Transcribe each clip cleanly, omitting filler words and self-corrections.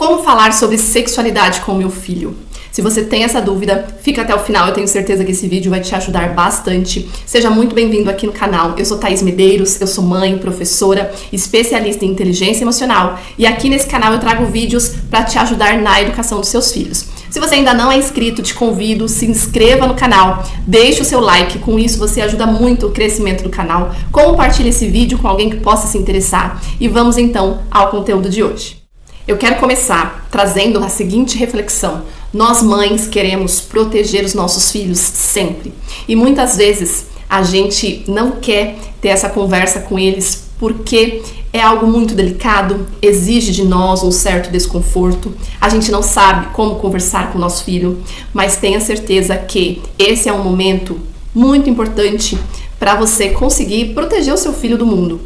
Como falar sobre sexualidade com meu filho? Se você tem essa dúvida, fica até o final, eu tenho certeza que esse vídeo vai te ajudar bastante. Seja muito bem-vindo aqui no canal. Eu sou Thaís Medeiros, eu sou mãe, professora, especialista em inteligência emocional e aqui nesse canal eu trago vídeos para te ajudar na educação dos seus filhos. Se você ainda não é inscrito, te convido, se inscreva no canal, deixe o seu like, com isso você ajuda muito o crescimento do canal. Compartilhe esse vídeo com alguém que possa se interessar e vamos então ao conteúdo de hoje. Eu quero começar trazendo a seguinte reflexão. Nós mães queremos proteger os nossos filhos sempre. E muitas vezes a gente não quer ter essa conversa com eles porque é algo muito delicado, exige de nós um certo desconforto. A gente não sabe como conversar com o nosso filho, mas tenha certeza que esse é um momento muito importante para você conseguir proteger o seu filho do mundo.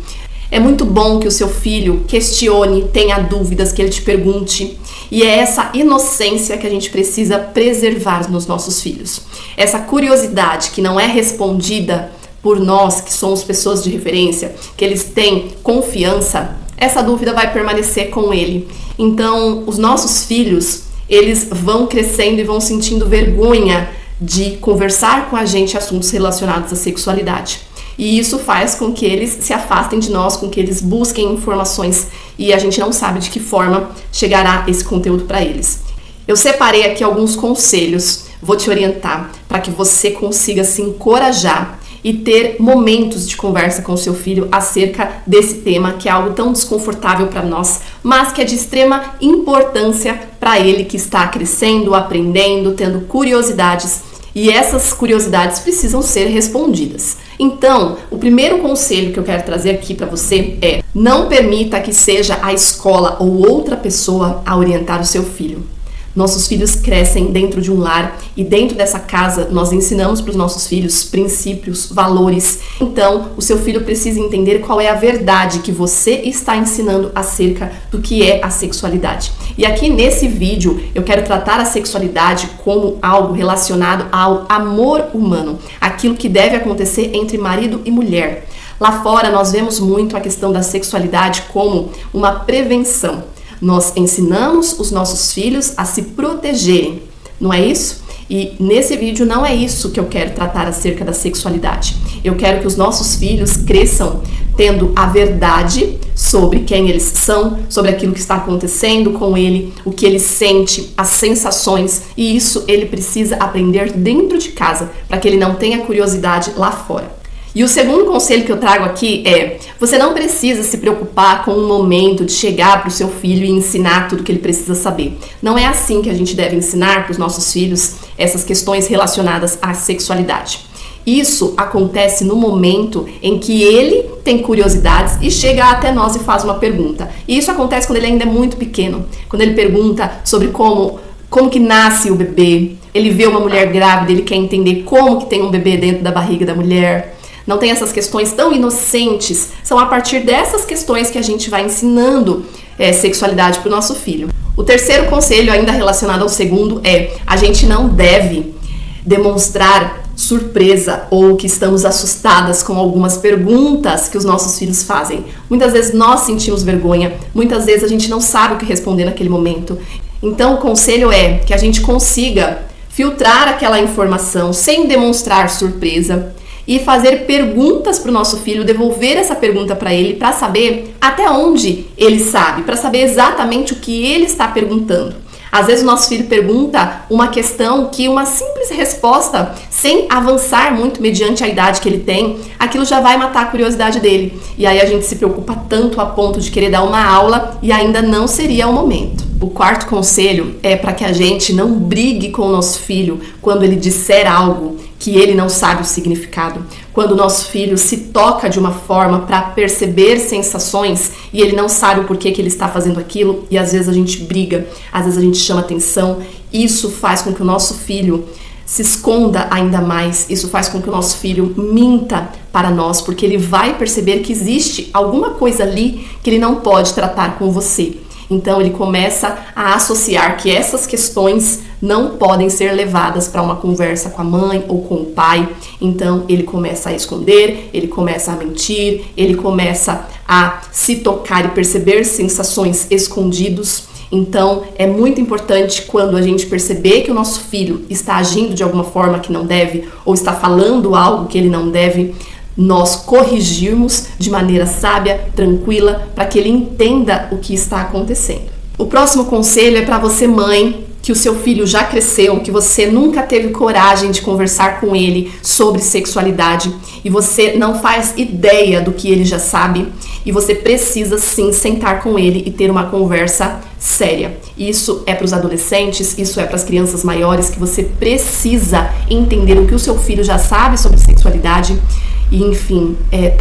É muito bom que o seu filho questione, tenha dúvidas, que ele te pergunte. E é essa inocência que a gente precisa preservar nos nossos filhos. Essa curiosidade que não é respondida por nós, que somos pessoas de referência, que eles têm confiança, essa dúvida vai permanecer com ele. Então, os nossos filhos, eles vão crescendo e vão sentindo vergonha de conversar com a gente assuntos relacionados à sexualidade. E isso faz com que eles se afastem de nós, com que eles busquem informações e a gente não sabe de que forma chegará esse conteúdo para eles. Eu separei aqui alguns conselhos, vou te orientar para que você consiga se encorajar e ter momentos de conversa com o seu filho acerca desse tema que é algo tão desconfortável para nós, mas que é de extrema importância para ele que está crescendo, aprendendo, tendo curiosidades. E essas curiosidades precisam ser respondidas. Então, o primeiro conselho que eu quero trazer aqui para você é: não permita que seja a escola ou outra pessoa a orientar o seu filho. Nossos filhos crescem dentro de um lar e dentro dessa casa nós ensinamos para os nossos filhos princípios, valores. Então, o seu filho precisa entender qual é a verdade que você está ensinando acerca do que é a sexualidade. E aqui nesse vídeo eu quero tratar a sexualidade como algo relacionado ao amor humano, aquilo que deve acontecer entre marido e mulher. Lá fora nós vemos muito a questão da sexualidade como uma prevenção. Nós ensinamos os nossos filhos a se protegerem, não é isso? E nesse vídeo não é isso que eu quero tratar acerca da sexualidade. Eu quero que os nossos filhos cresçam tendo a verdade sobre quem eles são, sobre aquilo que está acontecendo com ele, o que ele sente, as sensações, e isso ele precisa aprender dentro de casa, para que ele não tenha curiosidade lá fora. E o segundo conselho que eu trago aqui é: você não precisa se preocupar com o momento de chegar para o seu filho e ensinar tudo que ele precisa saber. Não é assim que a gente deve ensinar para os nossos filhos essas questões relacionadas à sexualidade. Isso acontece no momento em que ele tem curiosidades e chega até nós e faz uma pergunta. E isso acontece quando ele ainda é muito pequeno, quando ele pergunta sobre como que nasce o bebê, ele vê uma mulher grávida, ele quer entender como que tem um bebê dentro da barriga da mulher. Não tem essas questões tão inocentes. São a partir dessas questões que a gente vai ensinando sexualidade para o nosso filho. O terceiro conselho, ainda relacionado ao segundo, é: a gente não deve demonstrar surpresa ou que estamos assustadas com algumas perguntas que os nossos filhos fazem. Muitas vezes nós sentimos vergonha, muitas vezes a gente não sabe o que responder naquele momento. Então o conselho é que a gente consiga filtrar aquela informação sem demonstrar surpresa e fazer perguntas para o nosso filho, devolver essa pergunta para ele, para saber até onde ele sabe, para saber exatamente o que ele está perguntando. Às vezes o nosso filho pergunta uma questão que uma simples resposta, sem avançar muito mediante a idade que ele tem, aquilo já vai matar a curiosidade dele. E aí a gente se preocupa tanto a ponto de querer dar uma aula e ainda não seria o momento. O quarto conselho é para que a gente não brigue com o nosso filho quando ele disser algo que ele não sabe o significado. Quando o nosso filho se toca de uma forma para perceber sensações e ele não sabe o porquê que ele está fazendo aquilo, e às vezes a gente briga, às vezes a gente chama atenção, isso faz com que o nosso filho se esconda ainda mais, isso faz com que o nosso filho minta para nós, porque ele vai perceber que existe alguma coisa ali que ele não pode tratar com você. Então ele começa a associar que essas questões não podem ser levadas para uma conversa com a mãe ou com o pai. Então ele começa a esconder, ele começa a mentir, ele começa a se tocar e perceber sensações escondidos. Então, é muito importante quando a gente perceber que o nosso filho está agindo de alguma forma que não deve, ou está falando algo que ele não deve, nós corrigirmos de maneira sábia, tranquila, para que ele entenda o que está acontecendo. O próximo conselho é para você, mãe, que o seu filho já cresceu, que você nunca teve coragem de conversar com ele sobre sexualidade e você não faz ideia do que ele já sabe, e você precisa sim sentar com ele e ter uma conversa séria. Isso é para os adolescentes, isso é para as crianças maiores, que você precisa entender o que o seu filho já sabe sobre sexualidade. E enfim,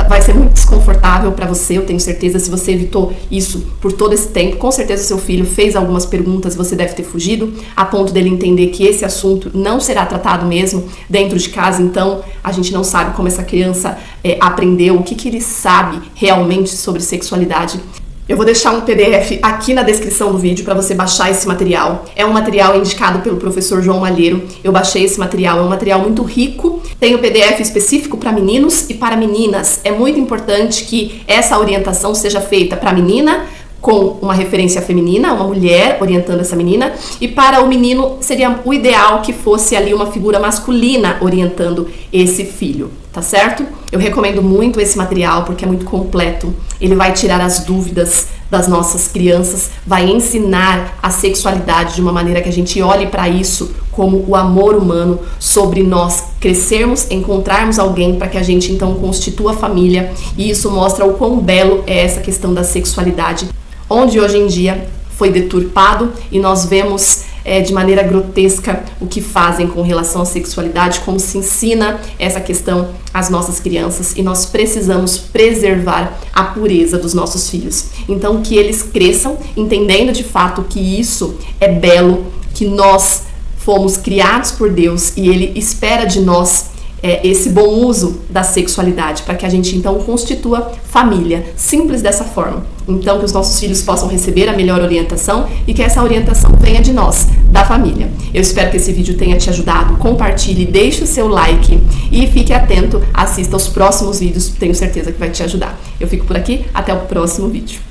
vai ser muito desconfortável para você, eu tenho certeza. Se você evitou isso por todo esse tempo, com certeza seu filho fez algumas perguntas e você deve ter fugido, a ponto dele entender que esse assunto não será tratado mesmo dentro de casa. Então, a gente não sabe como essa criança aprendeu, o que ele sabe realmente sobre sexualidade. Eu vou deixar um PDF aqui na descrição do vídeo para você baixar esse material. É um material indicado pelo professor João Malheiro. Eu baixei esse material, é um material muito rico. Tem o PDF específico para meninos e para meninas. É muito importante que essa orientação seja feita para a menina, com uma referência feminina, uma mulher orientando essa menina, e para o menino seria o ideal que fosse ali uma figura masculina orientando esse filho, tá certo? Eu recomendo muito esse material porque é muito completo. Ele vai tirar as dúvidas das nossas crianças, vai ensinar a sexualidade de uma maneira que a gente olhe para isso como o amor humano, sobre nós crescermos, encontrarmos alguém para que a gente então constitua a família, e isso mostra o quão belo é essa questão da sexualidade, onde hoje em dia foi deturpado e nós vemos de maneira grotesca o que fazem com relação à sexualidade, como se ensina essa questão às nossas crianças, e nós precisamos preservar a pureza dos nossos filhos. Então, que eles cresçam entendendo de fato que isso é belo, que nós fomos criados por Deus e Ele espera de nós esse bom uso da sexualidade, para que a gente então constitua família, simples dessa forma. Então, que os nossos filhos possam receber a melhor orientação e que essa orientação venha de nós, da família. Eu espero que esse vídeo tenha te ajudado. Compartilhe, deixe o seu like e fique atento, assista aos próximos vídeos, tenho certeza que vai te ajudar. Eu fico por aqui, até o próximo vídeo.